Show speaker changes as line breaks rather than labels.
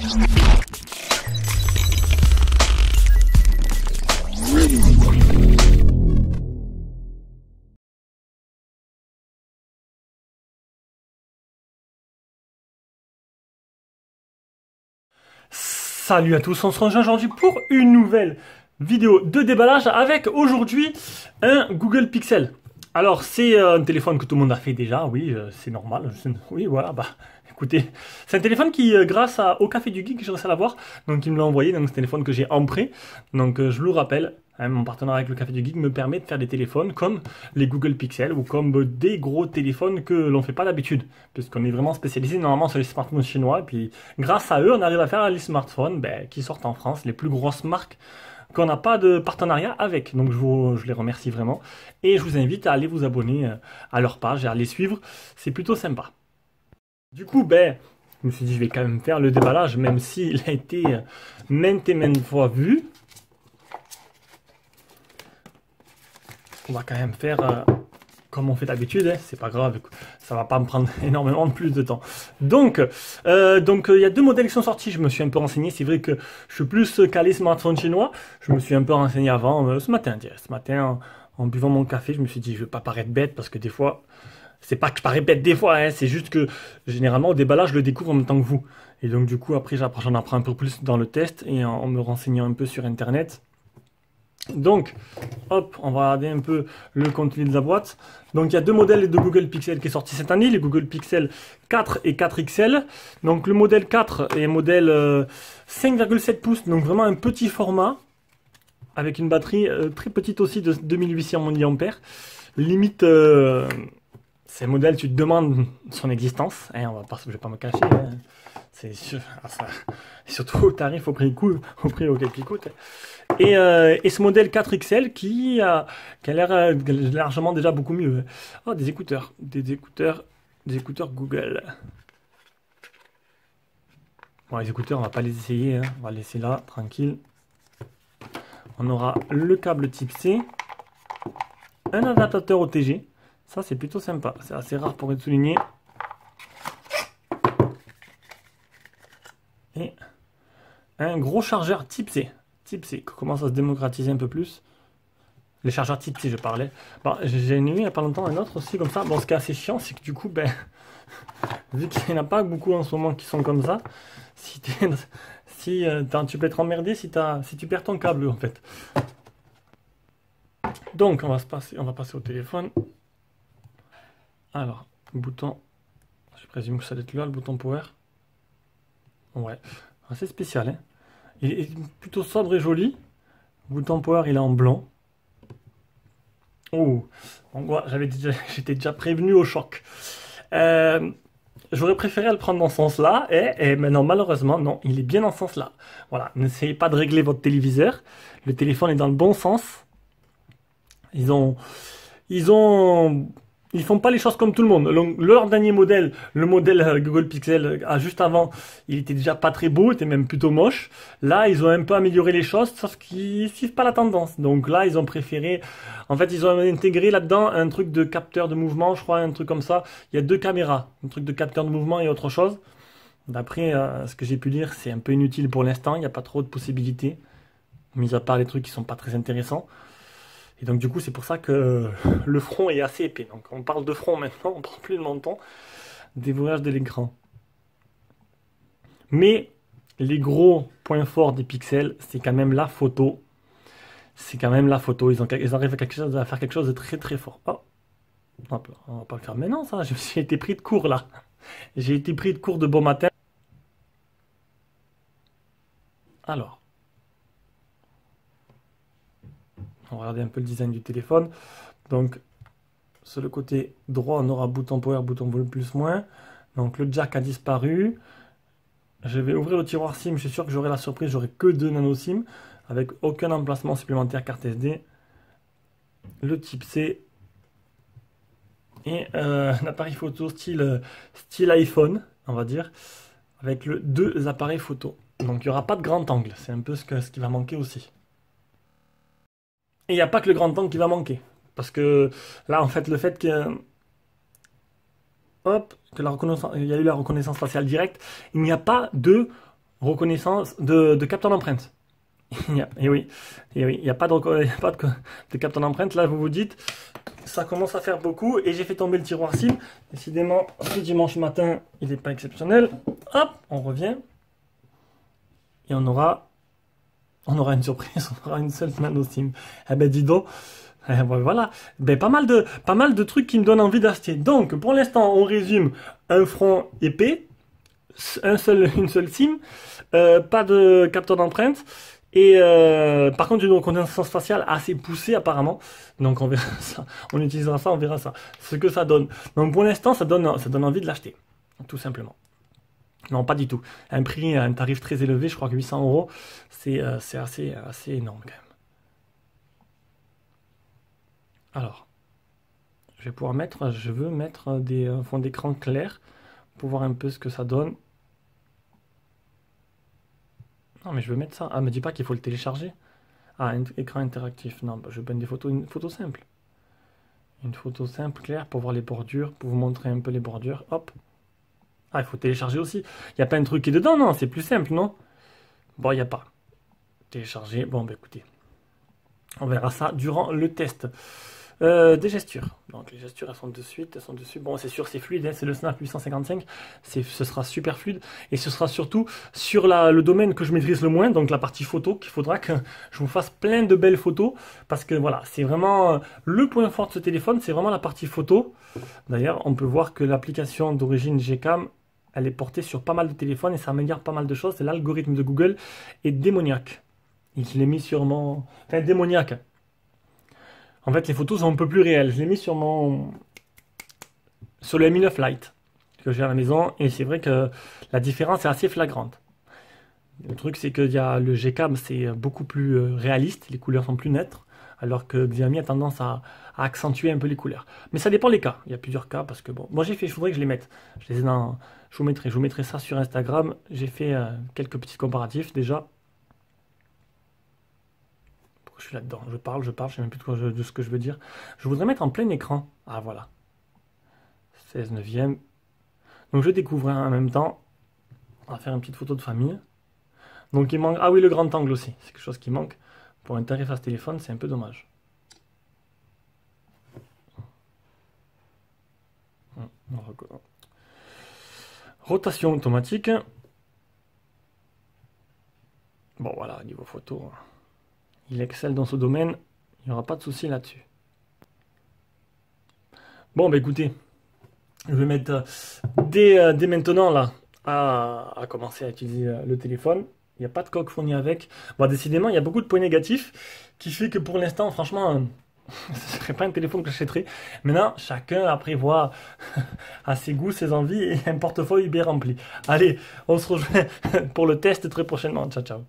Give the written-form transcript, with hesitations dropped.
Salut à tous, on se rejoint aujourd'hui pour une nouvelle vidéo de déballage avec aujourd'hui un Google Pixel. Alors c'est un téléphone que tout le monde a fait déjà, oui c'est normal, oui voilà, bah écoutez, c'est un téléphone qui grâce au Café du Geek j'ai réussi à l'avoir, donc il me l'a envoyé, donc c'est un téléphone que j'ai en prêt, donc je le rappelle. Mon partenariat avec le Café du Geek me permet de faire des téléphones comme les Google Pixel ou comme des gros téléphones que l'on ne fait pas d'habitude, puisqu'on est vraiment spécialisé normalement sur les smartphones chinois. Et puis grâce à eux, on arrive à faire les smartphones qui sortent en France, les plus grosses marques qu'on n'a pas de partenariat avec. Donc je les remercie vraiment. Et je vous invite à aller vous abonner à leur page et à les suivre. C'est plutôt sympa. Du coup, je me suis dit je vais quand même faire le déballage, même s'il a été maintes et maintes fois vu. On va quand même faire comme on fait d'habitude, hein. C'est pas grave, ça va pas me prendre énormément de plus de temps. Donc, il y a deux modèles qui sont sortis, je me suis un peu renseigné, c'est vrai que je suis plus calé smartphone chinois, je me suis un peu renseigné avant, ce matin, en buvant mon café, je me suis dit je vais pas paraître bête, parce que des fois, c'est pas que je parais bête des fois, hein, c'est juste que généralement au déballage je le découvre en même temps que vous. Et donc du coup après j'en apprends un peu plus dans le test, et en me renseignant un peu sur internet. Donc, hop, on va regarder un peu le contenu de la boîte. Donc, il y a deux modèles de Google Pixel qui est sorti cette année, les Google Pixel 4 et 4 XL. Donc, le modèle 4 est un modèle 5,7 pouces, donc vraiment un petit format, avec une batterie très petite aussi de 2800 mAh. Limite, c'est un modèle, tu te demandes son existence. Hein, je vais pas me cacher. Hein. C'est sûr, surtout au tarif, au prix auquel il coûte. Et ce modèle 4XL qui a l'air largement déjà beaucoup mieux. Oh, des écouteurs Google. Bon, les écouteurs, on va pas les essayer, hein. On va les laisser là, tranquille. On aura le câble type C, un adaptateur OTG. Ça, c'est plutôt sympa. C'est assez rare pour être souligné. Et un gros chargeur type C. Type C, qui commence à se démocratiser un peu plus. Les chargeurs type C, je parlais. Bon, j'ai eu il n'y a pas longtemps un autre aussi comme ça. Bon, ce qui est assez chiant, c'est que du coup, vu qu'il n'y en a pas beaucoup en ce moment qui sont comme ça, tu peux être emmerdé si tu perds ton câble en fait. Donc, on va passer au téléphone. Alors, bouton, je présume que ça doit être là, le bouton power. Ouais, assez spécial, hein. Il est plutôt sobre et joli. Le bouton power, il est en blanc. Oh, donc voilà, j'étais déjà prévenu au choc. J'aurais préféré le prendre dans ce sens-là, mais non, malheureusement, non, il est bien dans ce sens-là. Voilà, n'essayez pas de régler votre téléviseur. Le téléphone est dans le bon sens. Ils font pas les choses comme tout le monde. Leur dernier modèle, le modèle Google Pixel, juste avant, il était déjà pas très beau, il était même plutôt moche. Là, ils ont un peu amélioré les choses, sauf qu'ils suivent pas la tendance. Donc là, ils ont préféré, en fait, ils ont intégré là-dedans un truc de capteur de mouvement, je crois, un truc comme ça. Il y a deux caméras, un truc de capteur de mouvement et autre chose. D'après ce que j'ai pu lire, c'est un peu inutile pour l'instant, il n'y a pas trop de possibilités, mis à part les trucs qui sont pas très intéressants. Et donc du coup c'est pour ça que le front est assez épais. Donc on parle de front maintenant, on parle plus de menton, dévoilage de l'écran. Mais les gros points forts des pixels, c'est quand même la photo. C'est quand même la photo. Ils arrivent à faire quelque chose de très très fort. Oh, hop là, on va pas le faire maintenant ça. J'ai été pris de cours là. J'ai été pris de cours de bon matin. Alors. On va regarder un peu le design du téléphone. Donc, sur le côté droit, on aura bouton power, bouton volume plus moins. Donc, le jack a disparu. Je vais ouvrir le tiroir SIM. Je suis sûr que j'aurai la surprise. J'aurai que 2 nano SIM avec aucun emplacement supplémentaire carte SD. Le type C. Et un appareil photo style iPhone, on va dire. Avec deux appareils photo. Donc, il n'y aura pas de grand angle. C'est un peu ce qui va manquer aussi. Et il n'y a pas que le grand angle qui va manquer. Parce que là, en fait, le fait que... Hop, il y a eu la reconnaissance faciale directe, il n'y a pas de reconnaissance de capteur d'empreinte. Et oui, il n'y a pas de capteur d'empreinte. Là, vous vous dites, ça commence à faire beaucoup. Et j'ai fait tomber le tiroir SIM. Décidément, ce dimanche matin, il n'est pas exceptionnel. Hop, on revient. Et on aura une surprise. On aura une seule nano SIM. Eh ben, dis donc. Voilà. Ben, pas mal de trucs qui me donnent envie d'acheter. Donc, pour l'instant, on résume un front épais. Une seule SIM. Pas de capteur d'empreinte. Et par contre, une reconnaissance faciale assez poussée apparemment. Donc on verra ça. On utilisera ça, on verra ça. Ce que ça donne. Donc pour l'instant, ça donne envie de l'acheter. Tout simplement. Non, pas du tout. Un tarif très élevé, je crois que 800 €, c'est assez énorme quand même. Alors, je veux mettre des fonds d'écran clairs pour voir un peu ce que ça donne. Non, mais je veux mettre ça. Ah, me dis pas qu'il faut le télécharger. Ah, un écran interactif. Non, bah, je veux une photo simple. Une photo simple, claire, pour voir les bordures, pour vous montrer un peu les bordures. Hop. Ah, il faut télécharger aussi. Il y a plein de trucs qui est dedans, non? C'est plus simple, non? Bon, il n'y a pas. Télécharger. Bon, bah écoutez. On verra ça durant le test. Des gestures. Donc les gestures, elles sont de suite, elles sont dessus. Bon, c'est sûr, c'est fluide, hein, c'est le Snap 855. Ce sera super fluide. Et ce sera surtout sur le domaine que je maîtrise le moins, donc la partie photo, qu'il faudra que je vous fasse plein de belles photos. Parce que voilà, c'est vraiment le point fort de ce téléphone, c'est vraiment la partie photo. D'ailleurs, on peut voir que l'application d'origine Gcam, elle est portée sur pas mal de téléphones et ça améliore pas mal de choses. C'est l'algorithme de Google est démoniaque. Il l'ai mis sur mon... Enfin, démoniaque. En fait, les photos sont un peu plus réelles. Je l'ai mis sur le Mi 9 Lite que j'ai à la maison et c'est vrai que la différence est assez flagrante. Le truc, c'est que le Gcam, c'est beaucoup plus réaliste, les couleurs sont plus nettes, alors que Xiaomi a tendance à accentuer un peu les couleurs. Mais ça dépend des cas. Il y a plusieurs cas parce que bon, moi je voudrais que je les mette. Je vous mettrai ça sur Instagram. J'ai fait quelques petits comparatifs déjà. Je suis là-dedans, je parle, je sais même plus de ce que je veux dire. Je voudrais mettre en plein écran. Ah voilà. 16 neuvième. Donc je découvre en même temps. On va faire une petite photo de famille. Donc il manque... Ah oui, le grand angle aussi. C'est quelque chose qui manque. Pour un tarif à ce téléphone, c'est un peu dommage. Rotation automatique. Bon voilà, niveau photo... Il excelle dans ce domaine, il n'y aura pas de souci là-dessus. Bon, bah écoutez, je vais mettre dès maintenant là à commencer à utiliser le téléphone. Il n'y a pas de coque fournie avec. Bon, décidément, il y a beaucoup de points négatifs qui fait que pour l'instant, franchement, ce ne serait pas un téléphone que j'achèterais. Maintenant, chacun après voit à ses goûts, ses envies et un portefeuille bien rempli. Allez, on se rejoint pour le test très prochainement. Ciao, ciao.